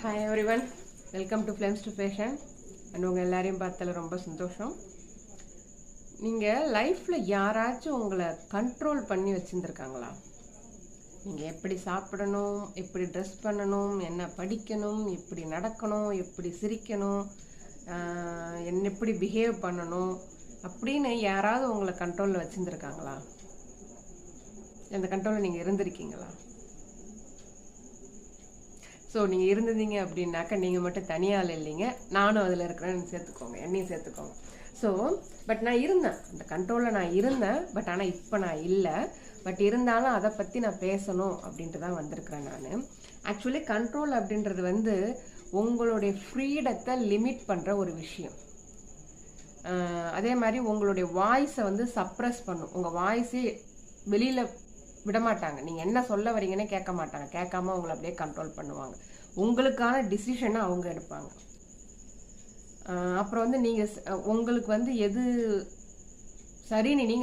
Hi everyone, welcome to films to fashion. And உங்கள் எல்லாரையும் பார்த்ததில் ரொம்ப சந்தோஷம். நீங்கள் லைஃப்பில் யாராச்சும் உங்களை கண்ட்ரோல் பண்ணி வச்சுருந்துருக்காங்களா? நீங்கள் எப்படி சாப்பிடணும், எப்படி ட்ரெஸ் பண்ணணும், என்ன படிக்கணும், எப்படி நடக்கணும், எப்படி சிரிக்கணும், எப்படி பிஹேவ் பண்ணணும் அப்படின்னு யாராவது உங்களை கண்ட்ரோலில் வச்சுருந்துருக்காங்களா? அந்த கண்ட்ரோலில் நீங்கள் இருந்திருக்கீங்களா? ஸோ நீங்கள் இருந்தீங்க அப்படின்னாக்கா நீங்கள் மட்டும் தனியால் இல்லைங்க, நானும் அதில் இருக்கிறேன்னு சேர்த்துக்கோங்க, என்னையும் சேர்த்துக்கோங்க. ஸோ பட் நான் இருந்தேன், அந்த கண்ட்ரோலில் நான் இருந்தேன். பட் ஆனால் இப்போ நான் இல்லை. பட் இருந்தாலும் அதை பற்றி நான் பேசணும் அப்படின்ட்டு தான் வந்திருக்கிறேன் நான். ஆக்சுவலி கண்ட்ரோல் அப்படின்றது வந்து உங்களுடைய ஃப்ரீடத்தை லிமிட் பண்ணுற ஒரு விஷயம். அதே மாதிரி உங்களுடைய வாய்ஸை வந்து சப்ரஸ் பண்ணும். உங்கள் வாய்ஸே வெளியில் விடமாட்டாங்க. நீங்கள் என்ன சொல்ல வரீங்கன்னு கேட்க மாட்டாங்க. கேட்காம உங்களை அப்படியே கண்ட்ரோல் பண்ணுவாங்க. உங்களுக்கான டிசிஷனை அவங்க எடுப்பாங்க. அப்புறம் வந்து நீங்கள் உங்களுக்கு வந்து எது சரின்னு நீங்கள்